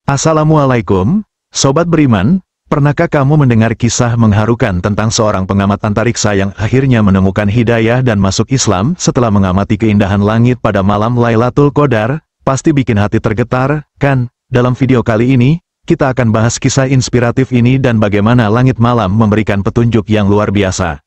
Assalamualaikum, Sobat Beriman. Pernahkah kamu mendengar kisah mengharukan tentang seorang pengamat antariksa yang akhirnya menemukan hidayah dan masuk Islam setelah mengamati keindahan langit pada malam Lailatul Qadar? Pasti bikin hati tergetar, kan? Dalam video kali ini, kita akan bahas kisah inspiratif ini dan bagaimana langit malam memberikan petunjuk yang luar biasa.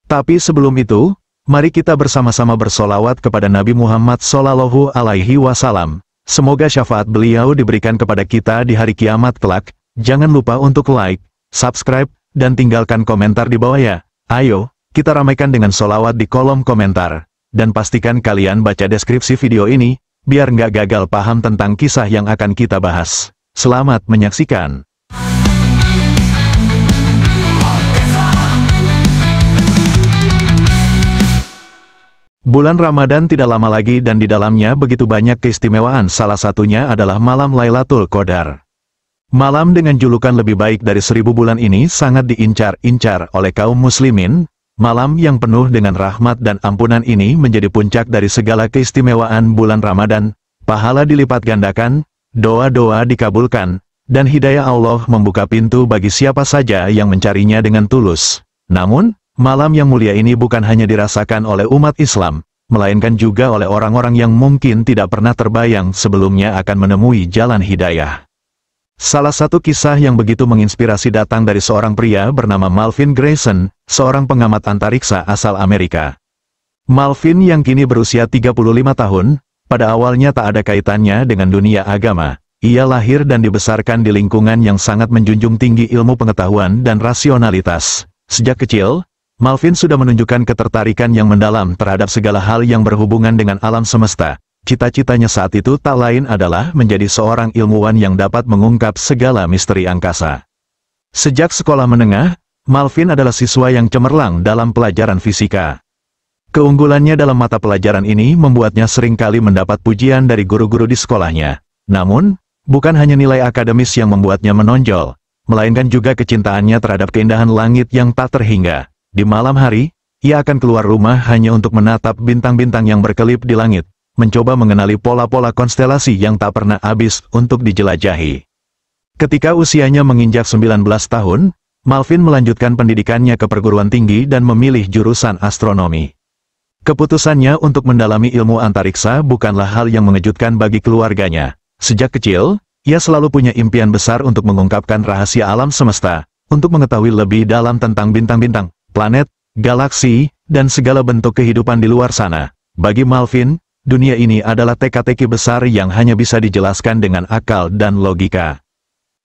Tapi sebelum itu, mari kita bersama-sama bersolawat kepada Nabi Muhammad SAW. Semoga syafaat beliau diberikan kepada kita di hari kiamat kelak. Jangan lupa untuk like, subscribe, dan tinggalkan komentar di bawah ya. Ayo, kita ramaikan dengan solawat di kolom komentar. Dan pastikan kalian baca deskripsi video ini, biar nggak gagal paham tentang kisah yang akan kita bahas. Selamat menyaksikan. Bulan Ramadan tidak lama lagi dan di dalamnya begitu banyak keistimewaan, salah satunya adalah malam Lailatul Qadar. Malam dengan julukan lebih baik dari 1000 bulan ini sangat diincar-incar oleh kaum muslimin. Malam yang penuh dengan rahmat dan ampunan ini menjadi puncak dari segala keistimewaan bulan Ramadan. Pahala dilipat gandakan, doa-doa dikabulkan, dan hidayah Allah membuka pintu bagi siapa saja yang mencarinya dengan tulus. Namun, malam yang mulia ini bukan hanya dirasakan oleh umat Islam, melainkan juga oleh orang-orang yang mungkin tidak pernah terbayang sebelumnya akan menemui jalan hidayah. Salah satu kisah yang begitu menginspirasi datang dari seorang pria bernama Malvin Grayson, seorang pengamat antariksa asal Amerika. Malvin yang kini berusia 35 tahun, pada awalnya tak ada kaitannya dengan dunia agama. Ia lahir dan dibesarkan di lingkungan yang sangat menjunjung tinggi ilmu pengetahuan dan rasionalitas. Sejak kecil, Malvin sudah menunjukkan ketertarikan yang mendalam terhadap segala hal yang berhubungan dengan alam semesta. Cita-citanya saat itu tak lain adalah menjadi seorang ilmuwan yang dapat mengungkap segala misteri angkasa. Sejak sekolah menengah, Malvin adalah siswa yang cemerlang dalam pelajaran fisika. Keunggulannya dalam mata pelajaran ini membuatnya seringkali mendapat pujian dari guru-guru di sekolahnya. Namun, bukan hanya nilai akademis yang membuatnya menonjol, melainkan juga kecintaannya terhadap keindahan langit yang tak terhingga. Di malam hari, ia akan keluar rumah hanya untuk menatap bintang-bintang yang berkelip di langit, mencoba mengenali pola-pola konstelasi yang tak pernah habis untuk dijelajahi. Ketika usianya menginjak 19 tahun, Malvin melanjutkan pendidikannya ke perguruan tinggi dan memilih jurusan astronomi. Keputusannya untuk mendalami ilmu antariksa bukanlah hal yang mengejutkan bagi keluarganya. Sejak kecil, ia selalu punya impian besar untuk mengungkapkan rahasia alam semesta, untuk mengetahui lebih dalam tentang bintang-bintang, planet, galaksi, dan segala bentuk kehidupan di luar sana. Bagi Malvin, dunia ini adalah teka-teki besar yang hanya bisa dijelaskan dengan akal dan logika.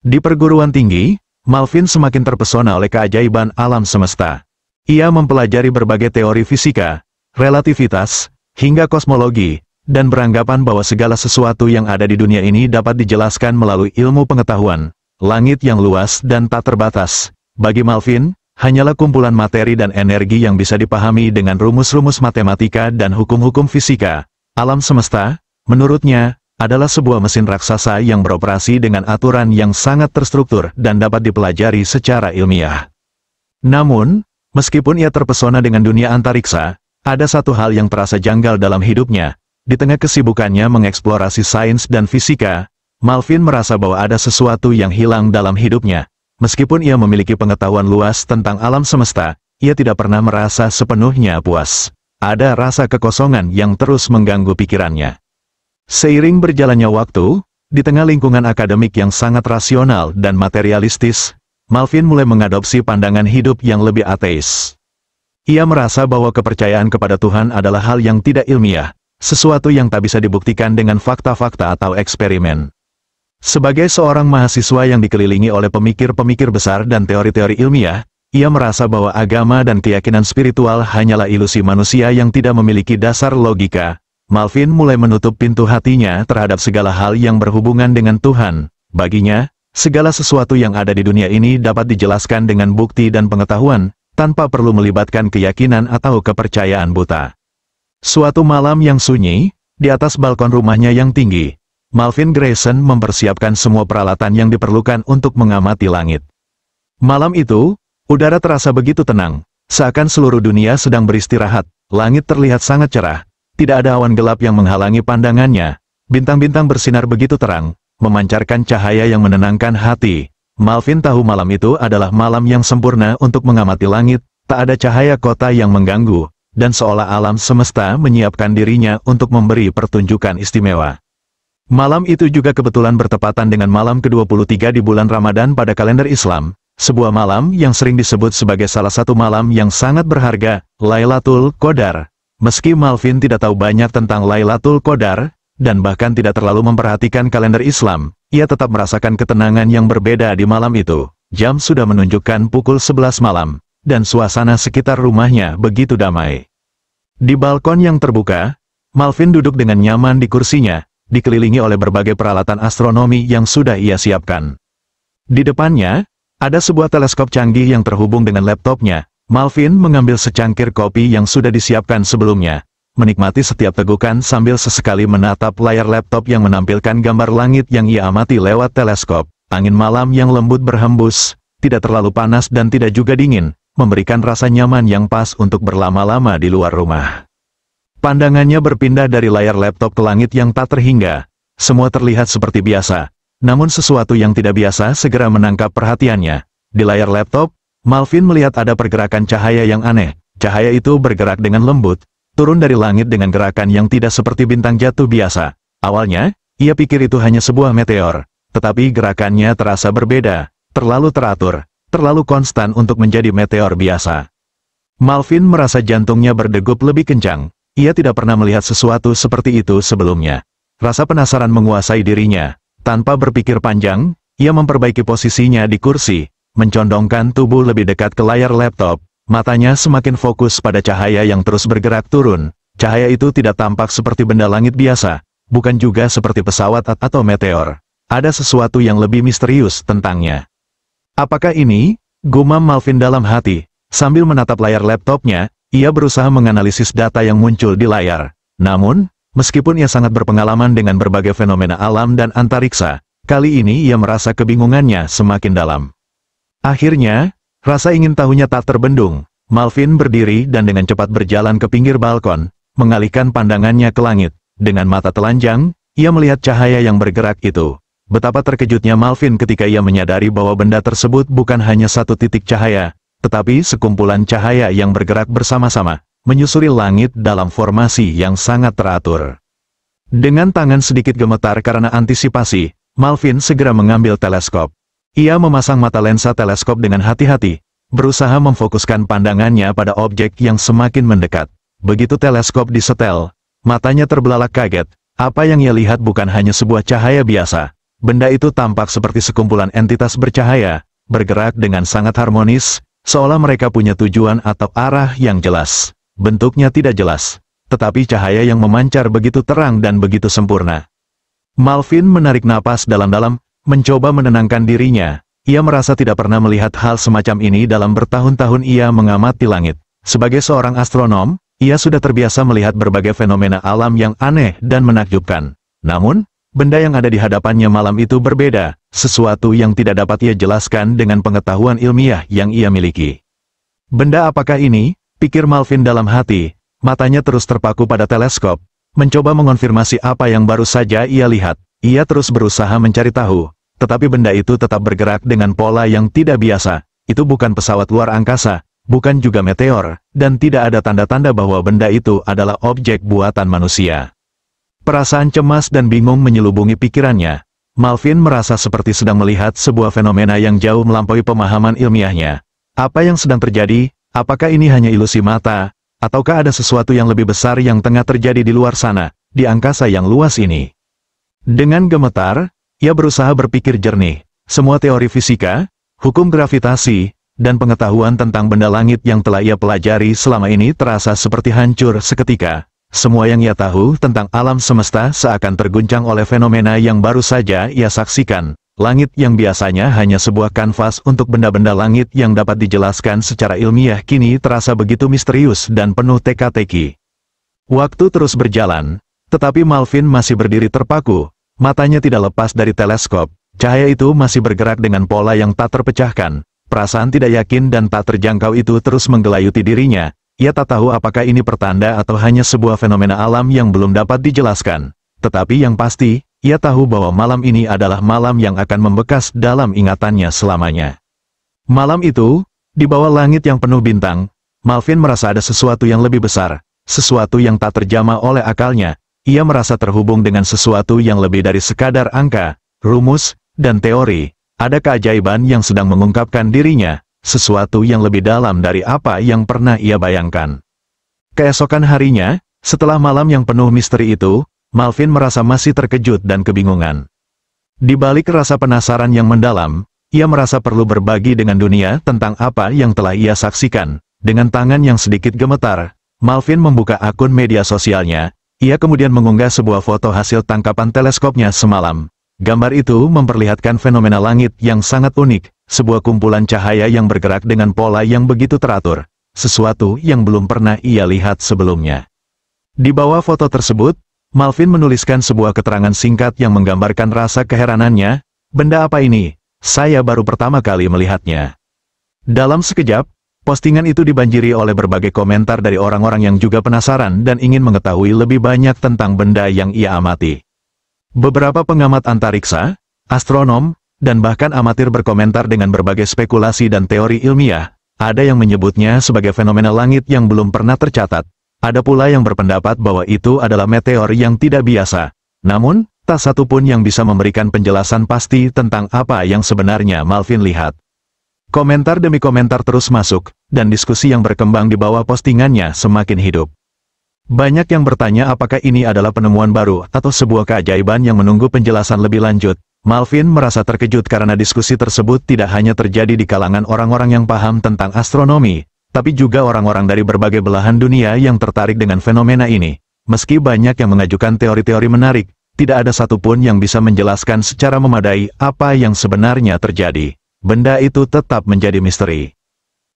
Di perguruan tinggi, Malvin semakin terpesona oleh keajaiban alam semesta. Ia mempelajari berbagai teori fisika, relativitas, hingga kosmologi, dan beranggapan bahwa segala sesuatu yang ada di dunia ini dapat dijelaskan melalui ilmu pengetahuan, langit yang luas dan tak terbatas. Bagi Malvin, hanyalah kumpulan materi dan energi yang bisa dipahami dengan rumus-rumus matematika dan hukum-hukum fisika. Alam semesta, menurutnya, adalah sebuah mesin raksasa yang beroperasi dengan aturan yang sangat terstruktur dan dapat dipelajari secara ilmiah. Namun, meskipun ia terpesona dengan dunia antariksa, ada satu hal yang terasa janggal dalam hidupnya. Di tengah kesibukannya mengeksplorasi sains dan fisika, Malvin merasa bahwa ada sesuatu yang hilang dalam hidupnya. Meskipun ia memiliki pengetahuan luas tentang alam semesta, ia tidak pernah merasa sepenuhnya puas. Ada rasa kekosongan yang terus mengganggu pikirannya. Seiring berjalannya waktu, di tengah lingkungan akademik yang sangat rasional dan materialistis, Malvin mulai mengadopsi pandangan hidup yang lebih ateis. Ia merasa bahwa kepercayaan kepada Tuhan adalah hal yang tidak ilmiah, sesuatu yang tak bisa dibuktikan dengan fakta-fakta atau eksperimen. Sebagai seorang mahasiswa yang dikelilingi oleh pemikir-pemikir besar dan teori-teori ilmiah, ia merasa bahwa agama dan keyakinan spiritual hanyalah ilusi manusia yang tidak memiliki dasar logika. Malvin mulai menutup pintu hatinya terhadap segala hal yang berhubungan dengan Tuhan. Baginya, segala sesuatu yang ada di dunia ini dapat dijelaskan dengan bukti dan pengetahuan, tanpa perlu melibatkan keyakinan atau kepercayaan buta. Suatu malam yang sunyi, di atas balkon rumahnya yang tinggi, Malvin Grayson mempersiapkan semua peralatan yang diperlukan untuk mengamati langit. Malam itu, udara terasa begitu tenang, seakan seluruh dunia sedang beristirahat. Langit terlihat sangat cerah, tidak ada awan gelap yang menghalangi pandangannya. Bintang-bintang bersinar begitu terang, memancarkan cahaya yang menenangkan hati. Malvin tahu malam itu adalah malam yang sempurna untuk mengamati langit, tak ada cahaya kota yang mengganggu, dan seolah alam semesta menyiapkan dirinya untuk memberi pertunjukan istimewa. Malam itu juga kebetulan bertepatan dengan malam ke-23 di bulan Ramadan pada kalender Islam, sebuah malam yang sering disebut sebagai salah satu malam yang sangat berharga, Lailatul Qadar. Meski Malvin tidak tahu banyak tentang Lailatul Qadar, dan bahkan tidak terlalu memperhatikan kalender Islam, ia tetap merasakan ketenangan yang berbeda di malam itu. Jam sudah menunjukkan pukul 11 malam, dan suasana sekitar rumahnya begitu damai. Di balkon yang terbuka, Malvin duduk dengan nyaman di kursinya, dikelilingi oleh berbagai peralatan astronomi yang sudah ia siapkan. Di depannya, ada sebuah teleskop canggih yang terhubung dengan laptopnya. Malvin mengambil secangkir kopi yang sudah disiapkan sebelumnya, menikmati setiap tegukan sambil sesekali menatap layar laptop yang menampilkan gambar langit yang ia amati lewat teleskop. Angin malam yang lembut berhembus, tidak terlalu panas dan tidak juga dingin, memberikan rasa nyaman yang pas untuk berlama-lama di luar rumah. Pandangannya berpindah dari layar laptop ke langit yang tak terhingga. Semua terlihat seperti biasa, namun sesuatu yang tidak biasa segera menangkap perhatiannya. Di layar laptop, Malvin melihat ada pergerakan cahaya yang aneh. Cahaya itu bergerak dengan lembut, turun dari langit dengan gerakan yang tidak seperti bintang jatuh biasa. Awalnya, ia pikir itu hanya sebuah meteor, tetapi gerakannya terasa berbeda, terlalu teratur, terlalu konstan untuk menjadi meteor biasa. Malvin merasa jantungnya berdegup lebih kencang. Ia tidak pernah melihat sesuatu seperti itu sebelumnya. Rasa penasaran menguasai dirinya. Tanpa berpikir panjang, ia memperbaiki posisinya di kursi, mencondongkan tubuh lebih dekat ke layar laptop. Matanya semakin fokus pada cahaya yang terus bergerak turun. Cahaya itu tidak tampak seperti benda langit biasa, bukan juga seperti pesawat atau meteor. Ada sesuatu yang lebih misterius tentangnya. Apakah ini? Gumam Malvin dalam hati. Sambil menatap layar laptopnya, ia berusaha menganalisis data yang muncul di layar. Namun, meskipun ia sangat berpengalaman dengan berbagai fenomena alam dan antariksa, kali ini ia merasa kebingungannya semakin dalam. Akhirnya, rasa ingin tahunya tak terbendung. Malvin berdiri dan dengan cepat berjalan ke pinggir balkon, mengalihkan pandangannya ke langit. Dengan mata telanjang, ia melihat cahaya yang bergerak itu. Betapa terkejutnya Malvin ketika ia menyadari bahwa benda tersebut bukan hanya satu titik cahaya, tetapi sekumpulan cahaya yang bergerak bersama-sama, menyusuri langit dalam formasi yang sangat teratur. Dengan tangan sedikit gemetar karena antisipasi, Malvin segera mengambil teleskop. Ia memasang mata lensa teleskop dengan hati-hati, berusaha memfokuskan pandangannya pada objek yang semakin mendekat. Begitu teleskop disetel, matanya terbelalak kaget. Apa yang ia lihat bukan hanya sebuah cahaya biasa. Benda itu tampak seperti sekumpulan entitas bercahaya, bergerak dengan sangat harmonis, seolah mereka punya tujuan atau arah yang jelas. Bentuknya tidak jelas, tetapi cahaya yang memancar begitu terang dan begitu sempurna. Malvin menarik napas dalam-dalam, mencoba menenangkan dirinya. Ia merasa tidak pernah melihat hal semacam ini dalam bertahun-tahun ia mengamati langit. Sebagai seorang astronom, ia sudah terbiasa melihat berbagai fenomena alam yang aneh dan menakjubkan. Namun, benda yang ada di hadapannya malam itu berbeda, sesuatu yang tidak dapat ia jelaskan dengan pengetahuan ilmiah yang ia miliki. Benda apakah ini? Pikir Malvin dalam hati. Matanya terus terpaku pada teleskop, mencoba mengonfirmasi apa yang baru saja ia lihat. Ia terus berusaha mencari tahu, tetapi benda itu tetap bergerak dengan pola yang tidak biasa. Itu bukan pesawat luar angkasa, bukan juga meteor, dan tidak ada tanda-tanda bahwa benda itu adalah objek buatan manusia. Perasaan cemas dan bingung menyelubungi pikirannya. Malvin merasa seperti sedang melihat sebuah fenomena yang jauh melampaui pemahaman ilmiahnya. Apa yang sedang terjadi? Apakah ini hanya ilusi mata? Ataukah ada sesuatu yang lebih besar yang tengah terjadi di luar sana, di angkasa yang luas ini? Dengan gemetar, ia berusaha berpikir jernih. Semua teori fisika, hukum gravitasi, dan pengetahuan tentang benda langit yang telah ia pelajari selama ini terasa seperti hancur seketika. Semua yang ia tahu tentang alam semesta seakan terguncang oleh fenomena yang baru saja ia saksikan. Langit yang biasanya hanya sebuah kanvas untuk benda-benda langit yang dapat dijelaskan secara ilmiah kini terasa begitu misterius dan penuh teka-teki. Waktu terus berjalan, tetapi Malvin masih berdiri terpaku. Matanya tidak lepas dari teleskop. Cahaya itu masih bergerak dengan pola yang tak terpecahkan. Perasaan tidak yakin dan tak terjangkau itu terus menggelayuti dirinya. Ia tak tahu apakah ini pertanda atau hanya sebuah fenomena alam yang belum dapat dijelaskan. Tetapi yang pasti, ia tahu bahwa malam ini adalah malam yang akan membekas dalam ingatannya selamanya. Malam itu, di bawah langit yang penuh bintang, Malvin merasa ada sesuatu yang lebih besar, sesuatu yang tak terjamah oleh akalnya. Ia merasa terhubung dengan sesuatu yang lebih dari sekadar angka, rumus, dan teori. Ada keajaiban yang sedang mengungkapkan dirinya, sesuatu yang lebih dalam dari apa yang pernah ia bayangkan. Keesokan harinya, setelah malam yang penuh misteri itu, Malvin merasa masih terkejut dan kebingungan. Di balik rasa penasaran yang mendalam, ia merasa perlu berbagi dengan dunia tentang apa yang telah ia saksikan. Dengan tangan yang sedikit gemetar, Malvin membuka akun media sosialnya. Ia kemudian mengunggah sebuah foto hasil tangkapan teleskopnya semalam. Gambar itu memperlihatkan fenomena langit yang sangat unik, sebuah kumpulan cahaya yang bergerak dengan pola yang begitu teratur, sesuatu yang belum pernah ia lihat sebelumnya. Di bawah foto tersebut, Malvin menuliskan sebuah keterangan singkat yang menggambarkan rasa keheranannya. Benda apa ini? Saya baru pertama kali melihatnya. Dalam sekejap, postingan itu dibanjiri oleh berbagai komentar dari orang-orang yang juga penasaran dan ingin mengetahui lebih banyak tentang benda yang ia amati. Beberapa pengamat antariksa, astronom, dan bahkan amatir berkomentar dengan berbagai spekulasi dan teori ilmiah. Ada yang menyebutnya sebagai fenomena langit yang belum pernah tercatat. Ada pula yang berpendapat bahwa itu adalah meteor yang tidak biasa. Namun, tak satu pun yang bisa memberikan penjelasan pasti tentang apa yang sebenarnya Malvin lihat. Komentar demi komentar terus masuk, dan diskusi yang berkembang di bawah postingannya semakin hidup. Banyak yang bertanya apakah ini adalah penemuan baru atau sebuah keajaiban yang menunggu penjelasan lebih lanjut. Malvin merasa terkejut karena diskusi tersebut tidak hanya terjadi di kalangan orang-orang yang paham tentang astronomi, tapi juga orang-orang dari berbagai belahan dunia yang tertarik dengan fenomena ini. Meski banyak yang mengajukan teori-teori menarik, tidak ada satupun yang bisa menjelaskan secara memadai apa yang sebenarnya terjadi. Benda itu tetap menjadi misteri.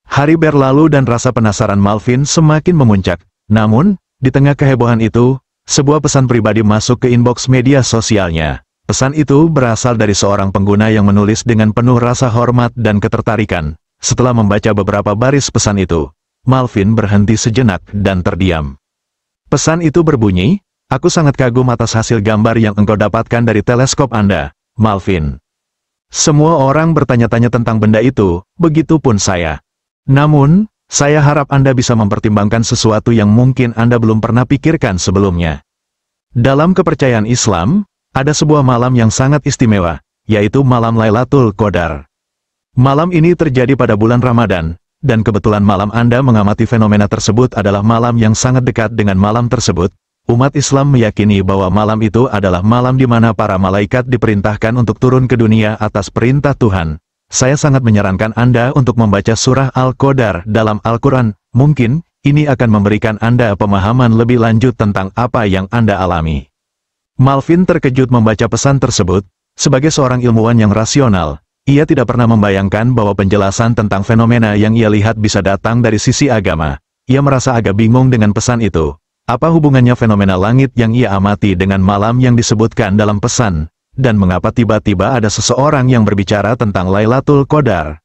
Hari berlalu dan rasa penasaran Malvin semakin memuncak. Namun, di tengah kehebohan itu, sebuah pesan pribadi masuk ke inbox media sosialnya. Pesan itu berasal dari seorang pengguna yang menulis dengan penuh rasa hormat dan ketertarikan. Setelah membaca beberapa baris pesan itu, Malvin berhenti sejenak dan terdiam. Pesan itu berbunyi, "Aku sangat kagum atas hasil gambar yang engkau dapatkan dari teleskop Anda, Malvin. Semua orang bertanya-tanya tentang benda itu, begitupun saya. Namun, saya harap Anda bisa mempertimbangkan sesuatu yang mungkin Anda belum pernah pikirkan sebelumnya. Dalam kepercayaan Islam, ada sebuah malam yang sangat istimewa, yaitu malam Lailatul Qadar. Malam ini terjadi pada bulan Ramadan, dan kebetulan malam Anda mengamati fenomena tersebut adalah malam yang sangat dekat dengan malam tersebut. Umat Islam meyakini bahwa malam itu adalah malam di mana para malaikat diperintahkan untuk turun ke dunia atas perintah Tuhan. Saya sangat menyarankan Anda untuk membaca surah Al-Qadar dalam Al-Quran. Mungkin, ini akan memberikan Anda pemahaman lebih lanjut tentang apa yang Anda alami." Malvin terkejut membaca pesan tersebut. Sebagai seorang ilmuwan yang rasional, ia tidak pernah membayangkan bahwa penjelasan tentang fenomena yang ia lihat bisa datang dari sisi agama. Ia merasa agak bingung dengan pesan itu. Apa hubungannya fenomena langit yang ia amati dengan malam yang disebutkan dalam pesan, dan mengapa tiba-tiba ada seseorang yang berbicara tentang Lailatul Qadar?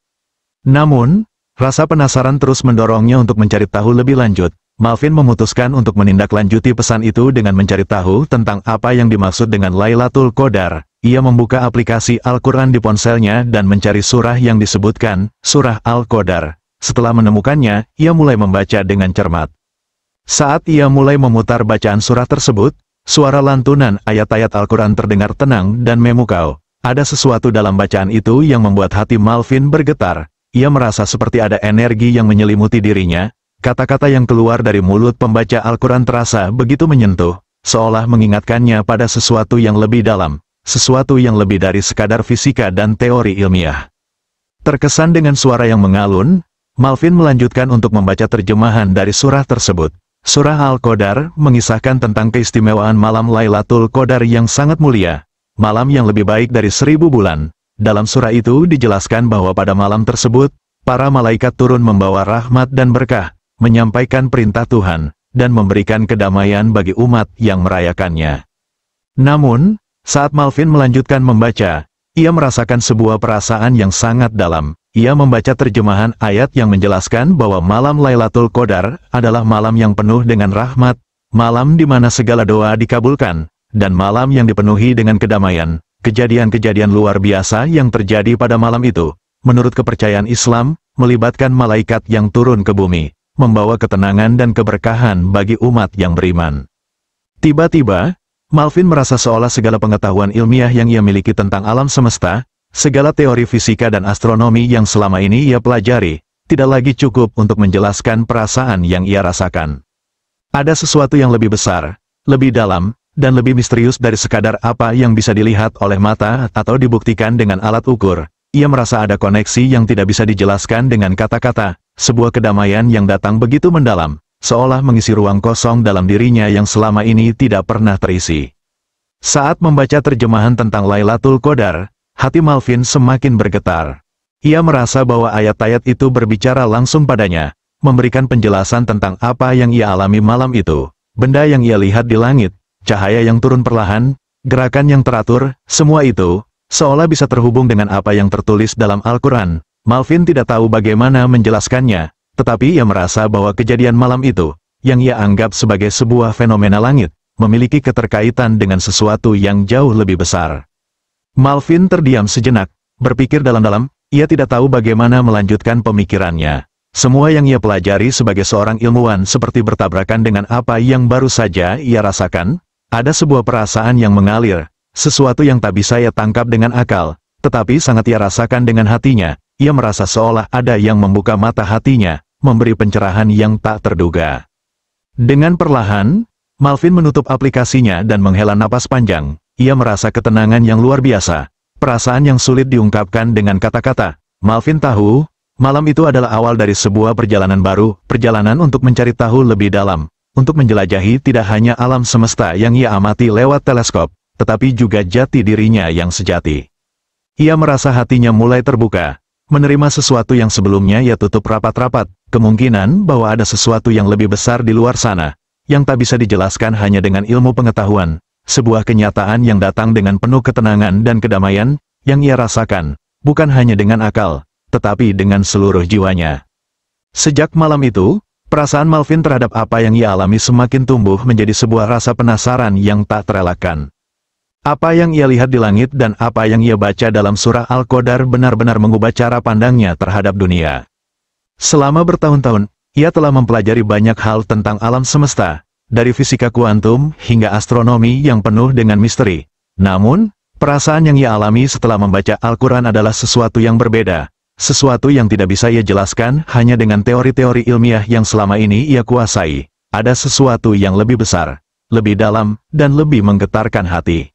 Namun, rasa penasaran terus mendorongnya untuk mencari tahu lebih lanjut. Malvin memutuskan untuk menindaklanjuti pesan itu dengan mencari tahu tentang apa yang dimaksud dengan Lailatul Qadar. Ia membuka aplikasi Al-Quran di ponselnya dan mencari surah yang disebutkan, surah Al-Qadar. Setelah menemukannya, ia mulai membaca dengan cermat. Saat ia mulai memutar bacaan surah tersebut, suara lantunan ayat-ayat Al-Quran terdengar tenang dan memukau. Ada sesuatu dalam bacaan itu yang membuat hati Malvin bergetar. Ia merasa seperti ada energi yang menyelimuti dirinya. Kata-kata yang keluar dari mulut pembaca Al-Quran terasa begitu menyentuh, seolah mengingatkannya pada sesuatu yang lebih dalam, sesuatu yang lebih dari sekadar fisika dan teori ilmiah. Terkesan dengan suara yang mengalun, Malvin melanjutkan untuk membaca terjemahan dari surah tersebut. Surah Al-Qadar mengisahkan tentang keistimewaan malam Lailatul Qadar yang sangat mulia, malam yang lebih baik dari 1000 bulan. Dalam surah itu dijelaskan bahwa pada malam tersebut, para malaikat turun membawa rahmat dan berkah, menyampaikan perintah Tuhan, dan memberikan kedamaian bagi umat yang merayakannya. Namun, saat Malvin melanjutkan membaca, ia merasakan sebuah perasaan yang sangat dalam. Ia membaca terjemahan ayat yang menjelaskan bahwa malam Lailatul Qadar adalah malam yang penuh dengan rahmat, malam di mana segala doa dikabulkan, dan malam yang dipenuhi dengan kedamaian, kejadian-kejadian luar biasa yang terjadi pada malam itu, menurut kepercayaan Islam, melibatkan malaikat yang turun ke bumi, membawa ketenangan dan keberkahan bagi umat yang beriman. Tiba-tiba, Malvin merasa seolah segala pengetahuan ilmiah yang ia miliki tentang alam semesta, segala teori fisika dan astronomi yang selama ini ia pelajari, tidak lagi cukup untuk menjelaskan perasaan yang ia rasakan. Ada sesuatu yang lebih besar, lebih dalam, dan lebih misterius dari sekadar apa yang bisa dilihat oleh mata atau dibuktikan dengan alat ukur. Ia merasa ada koneksi yang tidak bisa dijelaskan dengan kata-kata, sebuah kedamaian yang datang begitu mendalam, seolah mengisi ruang kosong dalam dirinya yang selama ini tidak pernah terisi. Saat membaca terjemahan tentang Lailatul Qadar, hati Malvin semakin bergetar. Ia merasa bahwa ayat-ayat itu berbicara langsung padanya, memberikan penjelasan tentang apa yang ia alami malam itu, benda yang ia lihat di langit, cahaya yang turun perlahan, gerakan yang teratur, semua itu seolah bisa terhubung dengan apa yang tertulis dalam Al-Quran. Malvin tidak tahu bagaimana menjelaskannya, tetapi ia merasa bahwa kejadian malam itu, yang ia anggap sebagai sebuah fenomena langit, memiliki keterkaitan dengan sesuatu yang jauh lebih besar. Malvin terdiam sejenak, berpikir dalam-dalam, ia tidak tahu bagaimana melanjutkan pemikirannya. Semua yang ia pelajari sebagai seorang ilmuwan seperti bertabrakan dengan apa yang baru saja ia rasakan. Ada sebuah perasaan yang mengalir, sesuatu yang tak bisa ia tangkap dengan akal, tetapi sangat ia rasakan dengan hatinya. Ia merasa seolah ada yang membuka mata hatinya, memberi pencerahan yang tak terduga. Dengan perlahan, Malvin menutup aplikasinya dan menghela napas panjang. Ia merasa ketenangan yang luar biasa, perasaan yang sulit diungkapkan dengan kata-kata. Malvin tahu, malam itu adalah awal dari sebuah perjalanan baru, perjalanan untuk mencari tahu lebih dalam, untuk menjelajahi tidak hanya alam semesta yang ia amati lewat teleskop, tetapi juga jati dirinya yang sejati. Ia merasa hatinya mulai terbuka, menerima sesuatu yang sebelumnya ia tutup rapat-rapat, kemungkinan bahwa ada sesuatu yang lebih besar di luar sana, yang tak bisa dijelaskan hanya dengan ilmu pengetahuan, sebuah kenyataan yang datang dengan penuh ketenangan dan kedamaian, yang ia rasakan, bukan hanya dengan akal, tetapi dengan seluruh jiwanya. Sejak malam itu, perasaan Malvin terhadap apa yang ia alami semakin tumbuh menjadi sebuah rasa penasaran yang tak terelakkan. Apa yang ia lihat di langit dan apa yang ia baca dalam surah Al-Qadar benar-benar mengubah cara pandangnya terhadap dunia. Selama bertahun-tahun, ia telah mempelajari banyak hal tentang alam semesta, dari fisika kuantum hingga astronomi yang penuh dengan misteri. Namun, perasaan yang ia alami setelah membaca Al-Quran adalah sesuatu yang berbeda, sesuatu yang tidak bisa ia jelaskan hanya dengan teori-teori ilmiah yang selama ini ia kuasai. Ada sesuatu yang lebih besar, lebih dalam, dan lebih menggetarkan hati.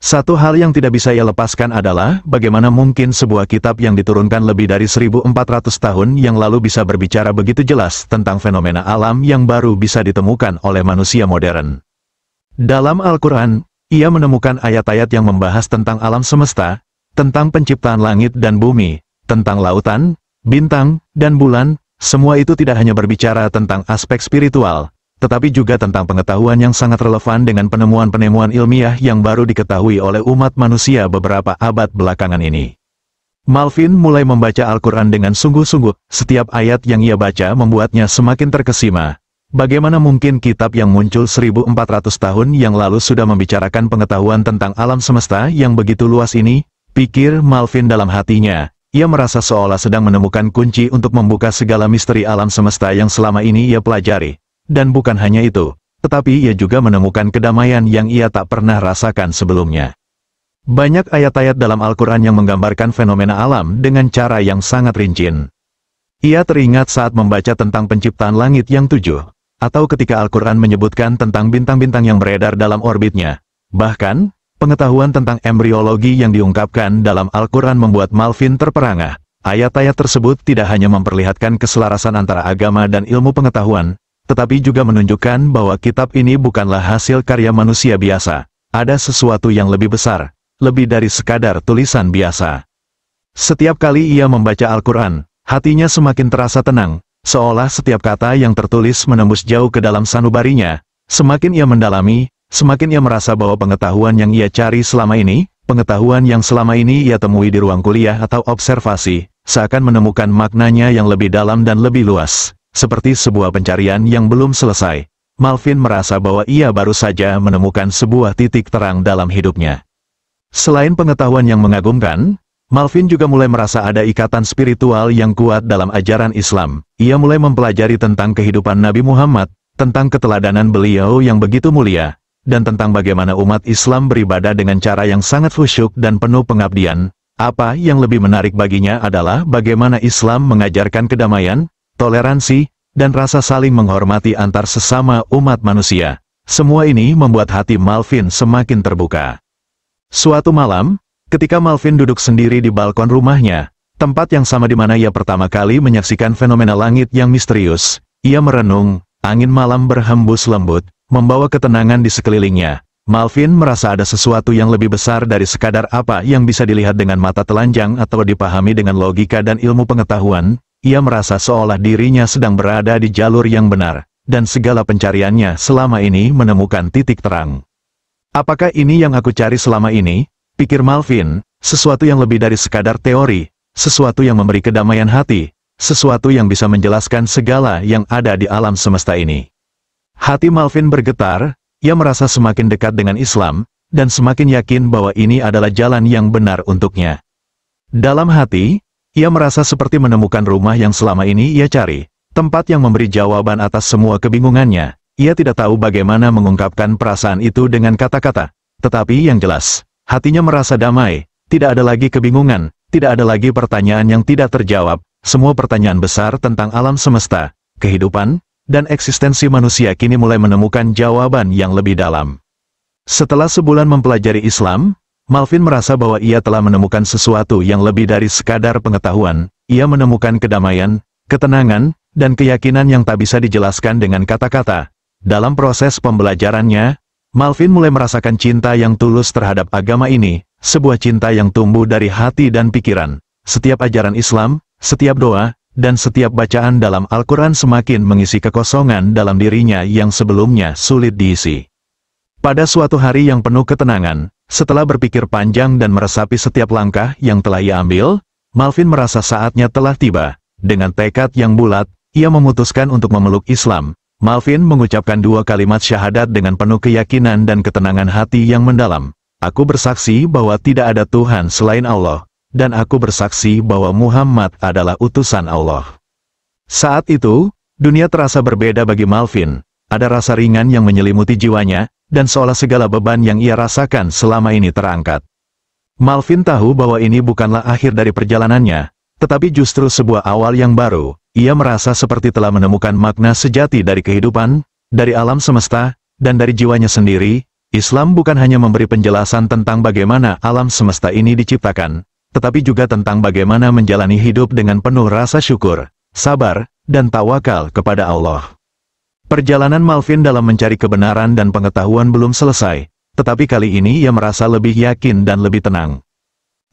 Satu hal yang tidak bisa ia lepaskan adalah bagaimana mungkin sebuah kitab yang diturunkan lebih dari 1400 tahun yang lalu bisa berbicara begitu jelas tentang fenomena alam yang baru bisa ditemukan oleh manusia modern. Dalam Al-Quran, ia menemukan ayat-ayat yang membahas tentang alam semesta, tentang penciptaan langit dan bumi, tentang lautan, bintang, dan bulan. Semua itu tidak hanya berbicara tentang aspek spiritual, tetapi juga tentang pengetahuan yang sangat relevan dengan penemuan-penemuan ilmiah yang baru diketahui oleh umat manusia beberapa abad belakangan ini. Malvin mulai membaca Al-Quran dengan sungguh-sungguh, setiap ayat yang ia baca membuatnya semakin terkesima. Bagaimana mungkin kitab yang muncul 1400 tahun yang lalu sudah membicarakan pengetahuan tentang alam semesta yang begitu luas ini? Pikir Malvin dalam hatinya. Ia merasa seolah sedang menemukan kunci untuk membuka segala misteri alam semesta yang selama ini ia pelajari. Dan bukan hanya itu, tetapi ia juga menemukan kedamaian yang ia tak pernah rasakan sebelumnya. Banyak ayat-ayat dalam Al-Quran yang menggambarkan fenomena alam dengan cara yang sangat rinci. Ia teringat saat membaca tentang penciptaan langit yang 7, atau ketika Al-Quran menyebutkan tentang bintang-bintang yang beredar dalam orbitnya. Bahkan, pengetahuan tentang embriologi yang diungkapkan dalam Al-Quran membuat Malvin terperangah. Ayat-ayat tersebut tidak hanya memperlihatkan keselarasan antara agama dan ilmu pengetahuan, tetapi juga menunjukkan bahwa kitab ini bukanlah hasil karya manusia biasa. Ada sesuatu yang lebih besar, lebih dari sekadar tulisan biasa. Setiap kali ia membaca Al-Quran, hatinya semakin terasa tenang, seolah setiap kata yang tertulis menembus jauh ke dalam sanubarinya. Semakin ia mendalami, semakin ia merasa bahwa pengetahuan yang ia cari selama ini, pengetahuan yang selama ini ia temui di ruang kuliah atau observasi, seakan menemukan maknanya yang lebih dalam dan lebih luas. Seperti sebuah pencarian yang belum selesai. Malvin merasa bahwa ia baru saja menemukan sebuah titik terang dalam hidupnya. Selain pengetahuan yang mengagumkan, Malvin juga mulai merasa ada ikatan spiritual yang kuat dalam ajaran Islam. Ia mulai mempelajari tentang kehidupan Nabi Muhammad, tentang keteladanan beliau yang begitu mulia, dan tentang bagaimana umat Islam beribadah dengan cara yang sangat khusyuk dan penuh pengabdian. Apa yang lebih menarik baginya adalah bagaimana Islam mengajarkan kedamaian, toleransi, dan rasa saling menghormati antar sesama umat manusia. Semua ini membuat hati Malvin semakin terbuka. Suatu malam, ketika Malvin duduk sendiri di balkon rumahnya, tempat yang sama di mana ia pertama kali menyaksikan fenomena langit yang misterius, ia merenung, angin malam berhembus lembut, membawa ketenangan di sekelilingnya. Malvin merasa ada sesuatu yang lebih besar dari sekadar apa yang bisa dilihat dengan mata telanjang atau dipahami dengan logika dan ilmu pengetahuan. Ia merasa seolah dirinya sedang berada di jalur yang benar, dan segala pencariannya selama ini menemukan titik terang. Apakah ini yang aku cari selama ini? Pikir Malvin, sesuatu yang lebih dari sekadar teori, sesuatu yang memberi kedamaian hati, sesuatu yang bisa menjelaskan segala yang ada di alam semesta ini. Hati Malvin bergetar, ia merasa semakin dekat dengan Islam, dan semakin yakin bahwa ini adalah jalan yang benar untuknya. Dalam hati, ia merasa seperti menemukan rumah yang selama ini ia cari, tempat yang memberi jawaban atas semua kebingungannya. Ia tidak tahu bagaimana mengungkapkan perasaan itu dengan kata-kata, tetapi yang jelas, hatinya merasa damai, tidak ada lagi kebingungan, tidak ada lagi pertanyaan yang tidak terjawab. Semua pertanyaan besar tentang alam semesta, kehidupan, dan eksistensi manusia kini mulai menemukan jawaban yang lebih dalam. Setelah sebulan mempelajari Islam, Malvin merasa bahwa ia telah menemukan sesuatu yang lebih dari sekadar pengetahuan. Ia menemukan kedamaian, ketenangan, dan keyakinan yang tak bisa dijelaskan dengan kata-kata. Dalam proses pembelajarannya, Malvin mulai merasakan cinta yang tulus terhadap agama ini, sebuah cinta yang tumbuh dari hati dan pikiran. Setiap ajaran Islam, setiap doa, dan setiap bacaan dalam Al-Quran semakin mengisi kekosongan dalam dirinya yang sebelumnya sulit diisi. Pada suatu hari yang penuh ketenangan, setelah berpikir panjang dan meresapi setiap langkah yang telah ia ambil, Malvin merasa saatnya telah tiba. Dengan tekad yang bulat, ia memutuskan untuk memeluk Islam. Malvin mengucapkan 2 kalimat syahadat dengan penuh keyakinan dan ketenangan hati yang mendalam. Aku bersaksi bahwa tidak ada Tuhan selain Allah, dan aku bersaksi bahwa Muhammad adalah utusan Allah. Saat itu, dunia terasa berbeda bagi Malvin. Ada rasa ringan yang menyelimuti jiwanya, dan seolah segala beban yang ia rasakan selama ini terangkat. Malvin tahu bahwa ini bukanlah akhir dari perjalanannya, tetapi justru sebuah awal yang baru. Ia merasa seperti telah menemukan makna sejati dari kehidupan, dari alam semesta, dan dari jiwanya sendiri. Islam bukan hanya memberi penjelasan tentang bagaimana alam semesta ini diciptakan, tetapi juga tentang bagaimana menjalani hidup dengan penuh rasa syukur, sabar, dan tawakal kepada Allah. Perjalanan Malvin dalam mencari kebenaran dan pengetahuan belum selesai, tetapi kali ini ia merasa lebih yakin dan lebih tenang.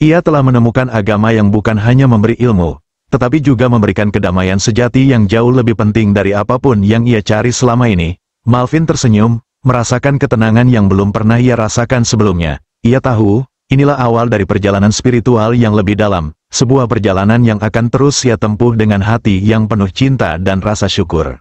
Ia telah menemukan agama yang bukan hanya memberi ilmu, tetapi juga memberikan kedamaian sejati yang jauh lebih penting dari apapun yang ia cari selama ini. Malvin tersenyum, merasakan ketenangan yang belum pernah ia rasakan sebelumnya. Ia tahu, inilah awal dari perjalanan spiritual yang lebih dalam, sebuah perjalanan yang akan terus ia tempuh dengan hati yang penuh cinta dan rasa syukur.